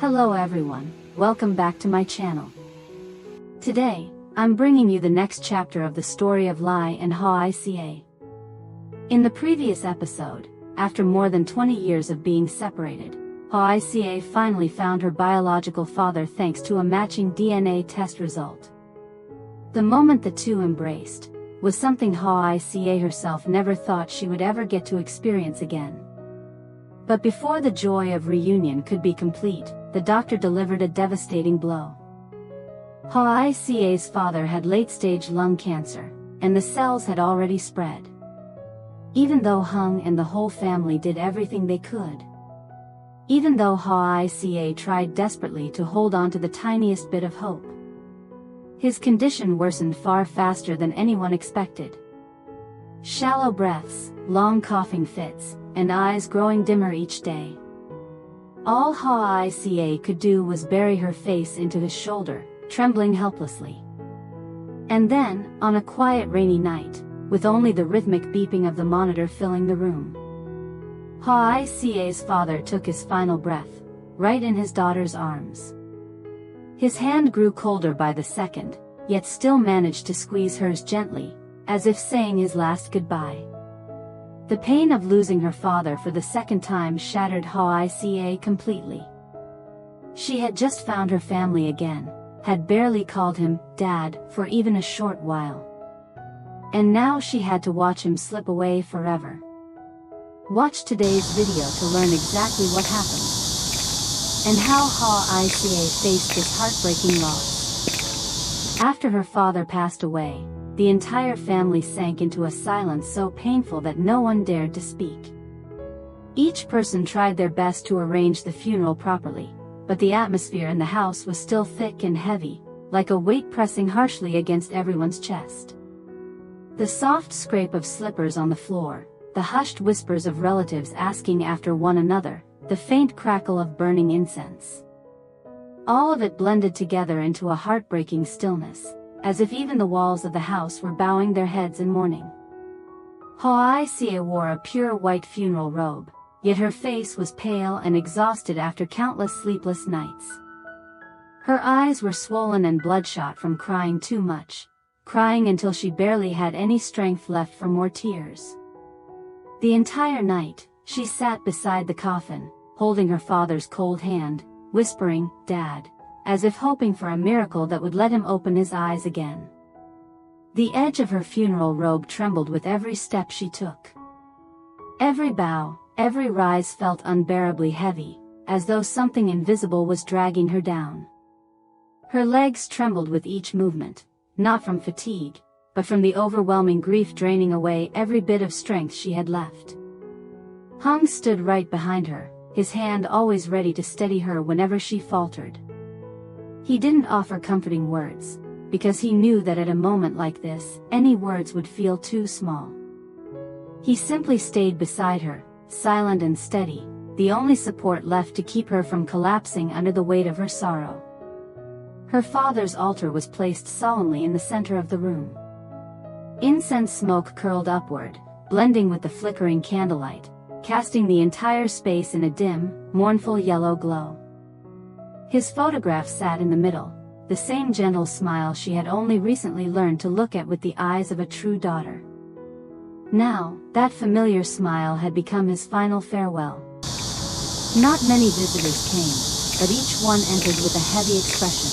Hello everyone, welcome back to my channel. Today, I'm bringing you the next chapter of the story of Ly and Hoai Ca. In the previous episode, after more than 20 years of being separated, Hoai Ca finally found her biological father thanks to a matching DNA test result. The moment the two embraced was something Hoai Ca herself never thought she would ever get to experience again. But before the joy of reunion could be complete, the doctor delivered a devastating blow. Hoai Ca's father had late-stage lung cancer, and the cells had already spread. Even though Hung and the whole family did everything they could. Even though Hoai Ca tried desperately to hold on to the tiniest bit of hope. His condition worsened far faster than anyone expected. Shallow breaths, long coughing fits, and eyes growing dimmer each day. All Hoai Ca could do was bury her face into his shoulder, trembling helplessly. And then, on a quiet rainy night, with only the rhythmic beeping of the monitor filling the room, Hoai Ca's father took his final breath, right in his daughter's arms. His hand grew colder by the second, yet still managed to squeeze hers gently, as if saying his last goodbye. The pain of losing her father for the second time shattered Hoai Ca completely. She had just found her family again, had barely called him Dad for even a short while. And now she had to watch him slip away forever. Watch today's video to learn exactly what happened, and how Hoai Ca faced this heartbreaking loss. After her father passed away, the entire family sank into a silence so painful that no one dared to speak. Each person tried their best to arrange the funeral properly, but the atmosphere in the house was still thick and heavy, like a weight pressing harshly against everyone's chest. The soft scrape of slippers on the floor, the hushed whispers of relatives asking after one another, the faint crackle of burning incense. All of it blended together into a heartbreaking stillness, as if even the walls of the house were bowing their heads in mourning. Hoai Ca wore a pure white funeral robe, yet her face was pale and exhausted after countless sleepless nights. Her eyes were swollen and bloodshot from crying too much, crying until she barely had any strength left for more tears. The entire night, she sat beside the coffin, holding her father's cold hand, whispering, "Dad," as if hoping for a miracle that would let him open his eyes again. The edge of her funeral robe trembled with every step she took. Every bow, every rise felt unbearably heavy, as though something invisible was dragging her down. Her legs trembled with each movement, not from fatigue, but from the overwhelming grief draining away every bit of strength she had left. Hung stood right behind her, his hand always ready to steady her whenever she faltered. He didn't offer comforting words, because he knew that at a moment like this, any words would feel too small. He simply stayed beside her, silent and steady, the only support left to keep her from collapsing under the weight of her sorrow. Her father's altar was placed solemnly in the center of the room. Incense smoke curled upward, blending with the flickering candlelight, casting the entire space in a dim, mournful yellow glow. His photograph sat in the middle, the same gentle smile she had only recently learned to look at with the eyes of a true daughter. Now, that familiar smile had become his final farewell. Not many visitors came, but each one entered with a heavy expression.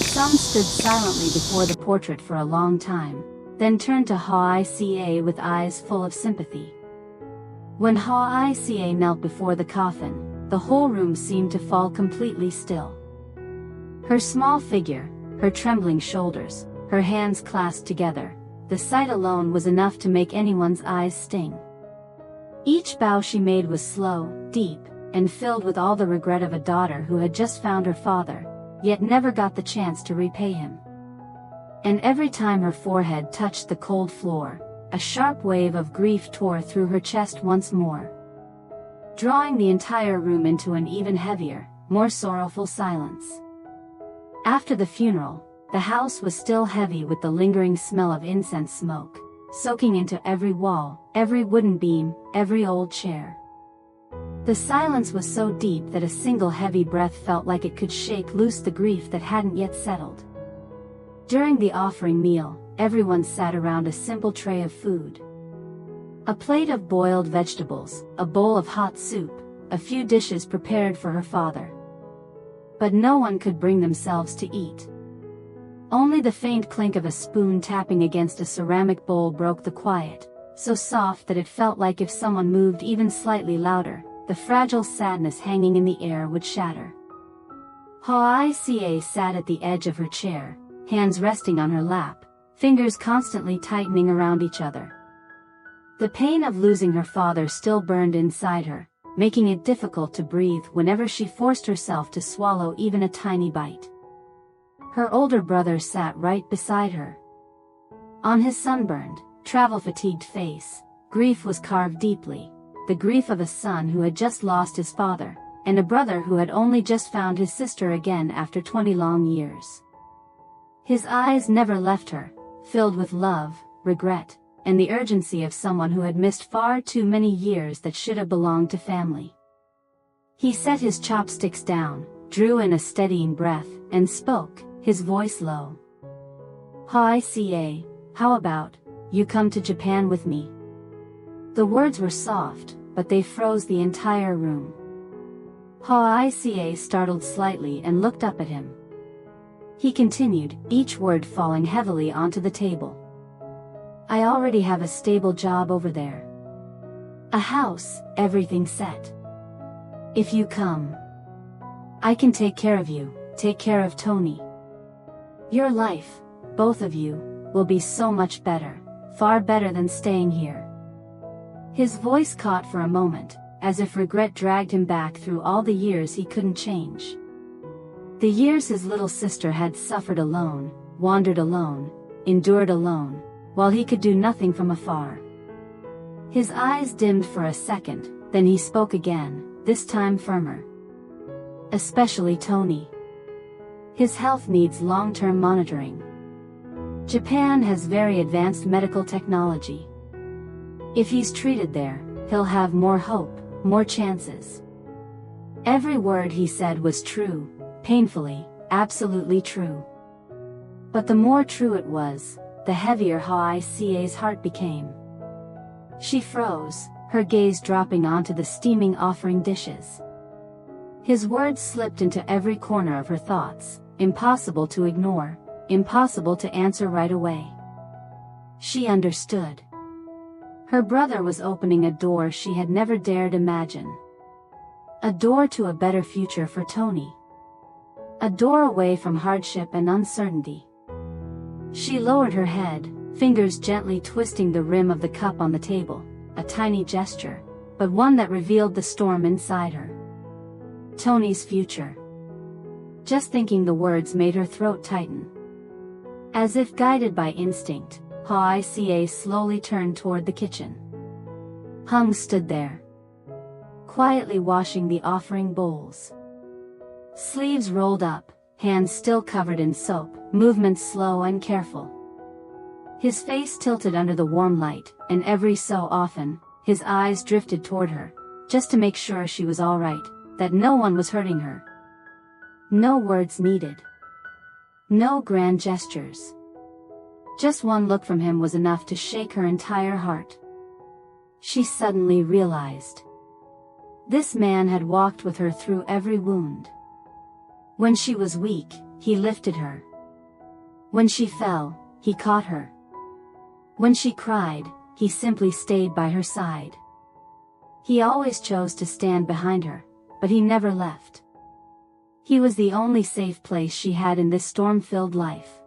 Some stood silently before the portrait for a long time, then turned to Hoai Ca with eyes full of sympathy. When Hoai Ca knelt before the coffin, the whole room seemed to fall completely still. Her small figure, her trembling shoulders, her hands clasped together, the sight alone was enough to make anyone's eyes sting. Each bow she made was slow, deep, and filled with all the regret of a daughter who had just found her father, yet never got the chance to repay him. And every time her forehead touched the cold floor, a sharp wave of grief tore through her chest once more, drawing the entire room into an even heavier, more sorrowful silence. After the funeral, the house was still heavy with the lingering smell of incense smoke, soaking into every wall, every wooden beam, every old chair. The silence was so deep that a single heavy breath felt like it could shake loose the grief that hadn't yet settled. During the offering meal, everyone sat around a simple tray of food. A plate of boiled vegetables, a bowl of hot soup, a few dishes prepared for her father. But no one could bring themselves to eat. Only the faint clink of a spoon tapping against a ceramic bowl broke the quiet, so soft that it felt like if someone moved even slightly louder, the fragile sadness hanging in the air would shatter. Hoai Ca sat at the edge of her chair, hands resting on her lap, fingers constantly tightening around each other. The pain of losing her father still burned inside her, making it difficult to breathe whenever she forced herself to swallow even a tiny bite. Her older brother sat right beside her. On his sunburned, travel-fatigued face, grief was carved deeply, the grief of a son who had just lost his father, and a brother who had only just found his sister again after 20 long years. His eyes never left her, filled with love, regret, and the urgency of someone who had missed far too many years that should have belonged to family. He set his chopsticks down, drew in a steadying breath, and spoke, his voice low. "Hoai Ca, how about, you come to Japan with me?" The words were soft, but they froze the entire room. Hoai Ca startled slightly and looked up at him. He continued, each word falling heavily onto the table. "I already have a stable job over there. A house, everything set. If you come, I can take care of you, take care of Tony. Your life, both of you, will be so much better, far better than staying here." His voice caught for a moment, as if regret dragged him back through all the years he couldn't change. The years his little sister had suffered alone, wandered alone, endured alone, while he could do nothing from afar. His eyes dimmed for a second, then he spoke again, this time firmer. "Especially Tony. His health needs long-term monitoring. Japan has very advanced medical technology. If he's treated there, he'll have more hope, more chances." Every word he said was true, painfully, absolutely true. But the more true it was, the heavier Hoai Ca's heart became. She froze, her gaze dropping onto the steaming offering dishes. His words slipped into every corner of her thoughts, impossible to ignore, impossible to answer right away. She understood. Her brother was opening a door she had never dared imagine. A door to a better future for Tony. A door away from hardship and uncertainty. She lowered her head, fingers gently twisting the rim of the cup on the table, a tiny gesture, but one that revealed the storm inside her. Tony's future. Just thinking the words made her throat tighten. As if guided by instinct, Hoai Ca slowly turned toward the kitchen. Hung stood there, quietly washing the offering bowls. Sleeves rolled up, hands still covered in soap, movements slow and careful. His face tilted under the warm light, and every so often, his eyes drifted toward her, just to make sure she was all right, that no one was hurting her. No words needed. No grand gestures. Just one look from him was enough to shake her entire heart. She suddenly realized. This man had walked with her through every wound. When she was weak, he lifted her. When she fell, he caught her. When she cried, he simply stayed by her side. He always chose to stand behind her, but he never left. He was the only safe place she had in this storm-filled life.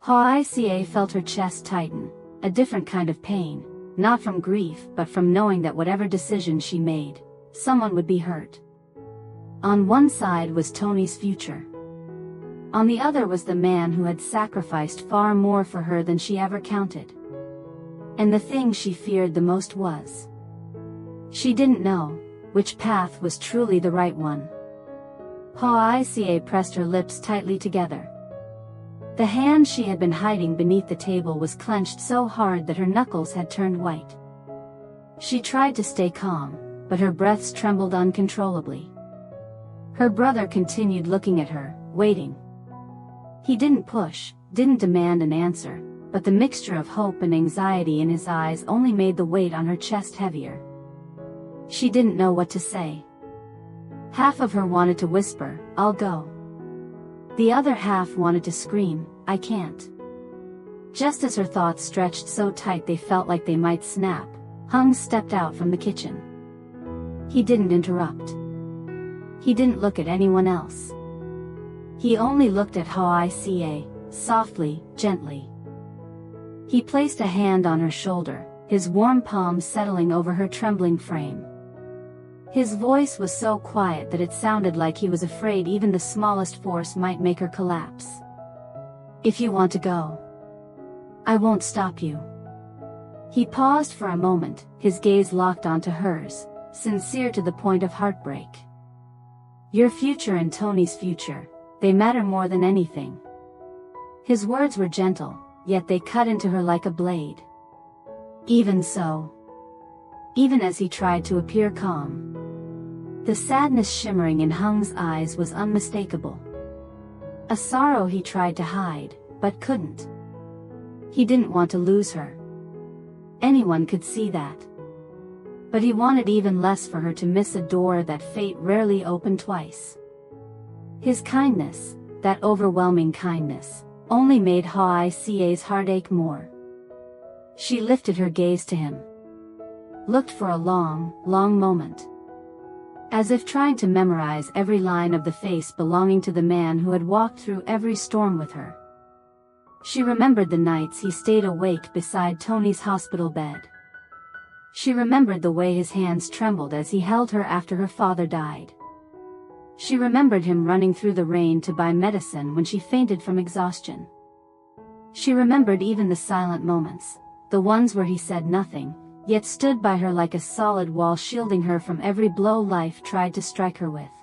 Hoai Ca felt her chest tighten, a different kind of pain, not from grief but from knowing that whatever decision she made, someone would be hurt. On one side was Tony's future. On the other was the man who had sacrificed far more for her than she ever counted. And the thing she feared the most was. She didn't know which path was truly the right one. Hoai Ca pressed her lips tightly together. The hand she had been hiding beneath the table was clenched so hard that her knuckles had turned white. She tried to stay calm, but her breaths trembled uncontrollably. Her brother continued looking at her, waiting. He didn't push, didn't demand an answer, but the mixture of hope and anxiety in his eyes only made the weight on her chest heavier. She didn't know what to say. Half of her wanted to whisper, "I'll go." The other half wanted to scream, "I can't." Just as her thoughts stretched so tight they felt like they might snap, Hung stepped out from the kitchen. He didn't interrupt. He didn't look at anyone else. He only looked at Hoai Ca, softly, gently. He placed a hand on her shoulder, his warm palm settling over her trembling frame. His voice was so quiet that it sounded like he was afraid even the smallest force might make her collapse. "If you want to go, I won't stop you." He paused for a moment, his gaze locked onto hers, sincere to the point of heartbreak. "Your future and Tony's future, they matter more than anything." His words were gentle, yet they cut into her like a blade. Even so, even as he tried to appear calm, the sadness shimmering in Hung's eyes was unmistakable. A sorrow he tried to hide, but couldn't. He didn't want to lose her. Anyone could see that. But he wanted even less for her to miss a door that fate rarely opened twice. His kindness, that overwhelming kindness, only made Hoai Ca's heartache more. She lifted her gaze to him. Looked for a long, long moment. As if trying to memorize every line of the face belonging to the man who had walked through every storm with her. She remembered the nights he stayed awake beside Tony's hospital bed. She remembered the way his hands trembled as he held her after her father died. She remembered him running through the rain to buy medicine when she fainted from exhaustion. She remembered even the silent moments, the ones where he said nothing, yet stood by her like a solid wall shielding her from every blow life tried to strike her with.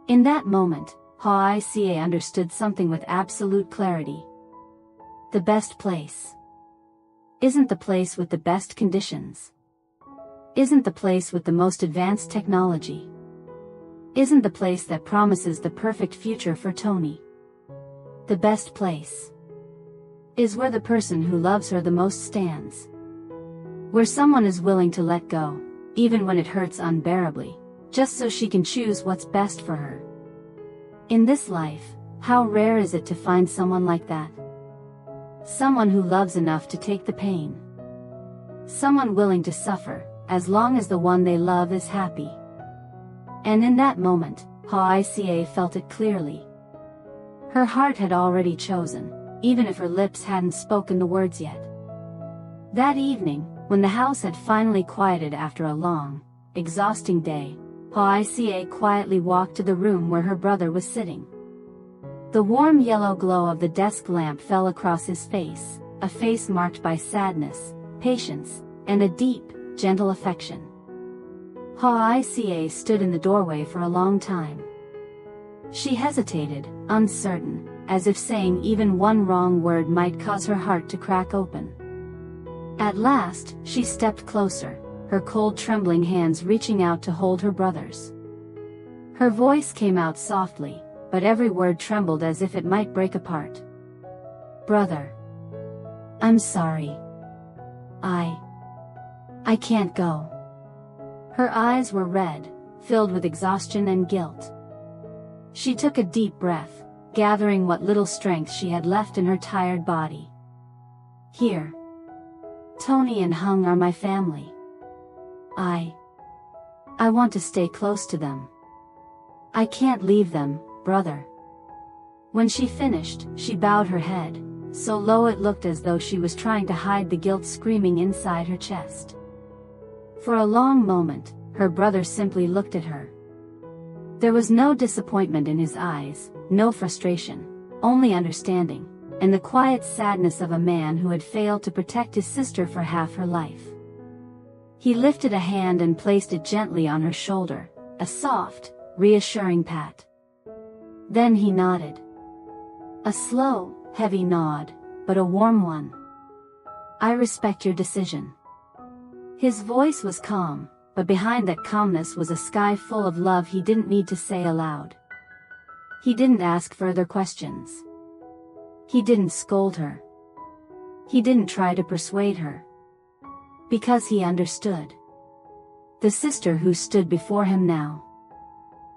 In that moment, Hoai Ca understood something with absolute clarity. The best place isn't the place with the best conditions. Isn't the place with the most advanced technology. Isn't the place that promises the perfect future for Tony. The best place is where the person who loves her the most stands. Where someone is willing to let go, even when it hurts unbearably, just so she can choose what's best for her. In this life, how rare is it to find someone like that? Someone who loves enough to take the pain. Someone willing to suffer, as long as the one they love is happy. And in that moment, Hoai Ca felt it clearly. Her heart had already chosen, even if her lips hadn't spoken the words yet. That evening, when the house had finally quieted after a long, exhausting day, Hoai Ca quietly walked to the room where her brother was sitting. The warm yellow glow of the desk lamp fell across his face, a face marked by sadness, patience, and a deep, gentle affection. Hoai Ca stood in the doorway for a long time. She hesitated, uncertain, as if saying even one wrong word might cause her heart to crack open. At last, she stepped closer, her cold trembling hands reaching out to hold her brother's. Her voice came out softly, but every word trembled as if it might break apart. "Brother, I'm sorry. I can't go." Her eyes were red, filled with exhaustion and guilt. She took a deep breath, gathering what little strength she had left in her tired body. "Here. Tony and Hung are my family. I want to stay close to them. I can't leave them, brother." When she finished, she bowed her head, so low it looked as though she was trying to hide the guilt screaming inside her chest. For a long moment, her brother simply looked at her. There was no disappointment in his eyes, no frustration, only understanding, and the quiet sadness of a man who had failed to protect his sister for half her life. He lifted a hand and placed it gently on her shoulder, a soft, reassuring pat. Then he nodded. A slow, heavy nod, but a warm one. "I respect your decision." His voice was calm, but behind that calmness was a sky full of love he didn't need to say aloud. He didn't ask further questions. He didn't scold her. He didn't try to persuade her. Because he understood. The sister who stood before him now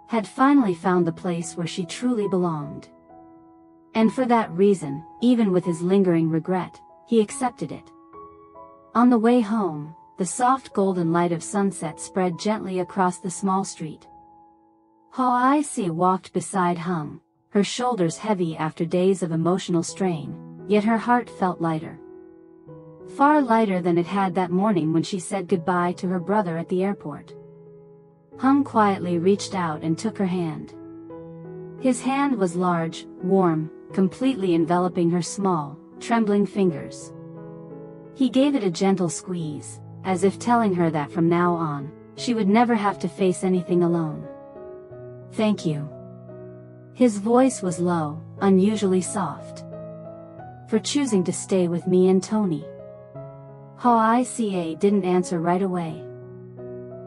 had finally found the place where she truly belonged. And for that reason, even with his lingering regret, he accepted it. On the way home, the soft golden light of sunset spread gently across the small street. Hoai Ca walked beside Hung, her shoulders heavy after days of emotional strain, yet her heart felt lighter. Far lighter than it had that morning when she said goodbye to her brother at the airport. Hung quietly reached out and took her hand. His hand was large, warm, completely enveloping her small, trembling fingers. He gave it a gentle squeeze, as if telling her that from now on, she would never have to face anything alone. "Thank you." His voice was low, unusually soft. "For choosing to stay with me and Tony." Hoai Ca didn't answer right away.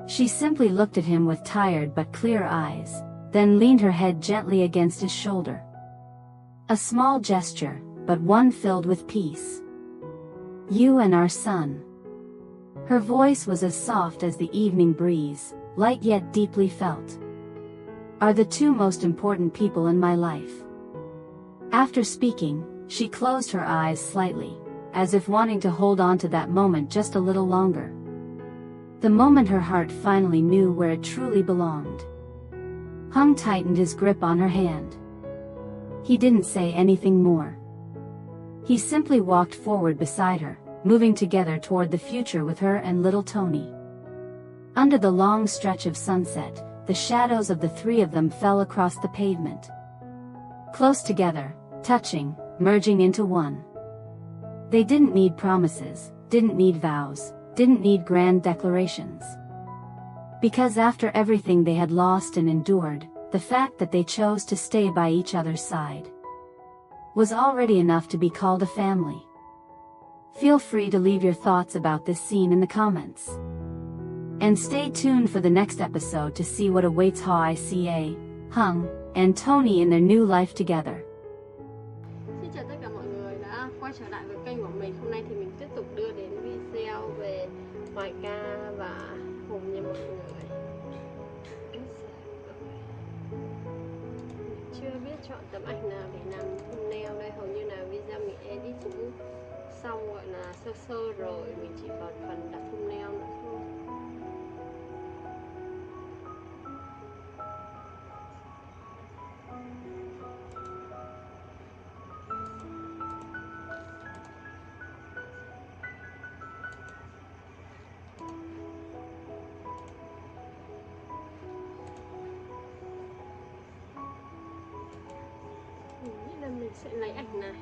She simply looked at him with tired but clear eyes, then leaned her head gently against his shoulder. A small gesture, but one filled with peace. "You and our son." Her voice was as soft as the evening breeze, light yet deeply felt. "Are the two most important people in my life." After speaking, she closed her eyes slightly, as if wanting to hold on to that moment just a little longer. The moment her heart finally knew where it truly belonged. Hung tightened his grip on her hand. He didn't say anything more. He simply walked forward beside her, moving together toward the future with her and little Tony. Under the long stretch of sunset, the shadows of the three of them fell across the pavement. Close together, touching, merging into one. They didn't need promises, didn't need vows, didn't need grand declarations. Because after everything they had lost and endured, the fact that they chose to stay by each other's side was already enough to be called a family. Feel free to leave your thoughts about this scene in the comments. And stay tuned for the next episode to see what awaits Hoai Ca, Hung, and Tony in their new life together. Xin chào tất cả mọi người đã quay trở lại với kênh của mình. Hôm nay thì mình tiếp tục đưa đến video về Hoai Ca và Hùng nha mọi người. Chưa biết chọn tấm ảnh nào để làm thumbnail đây. Hầu như là video mình edit cũng xong gọi là sơ sơ rồi. Mình chỉ còn phần đặt thumbnail nữa thôi. Mình sẽ lấy ảnh này.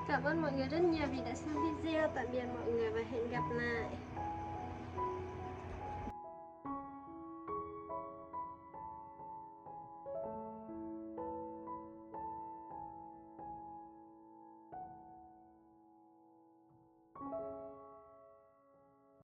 Cảm ơn mọi người rất nhiều vì đã xem video. Tạm biệt mọi người và hẹn gặp lại.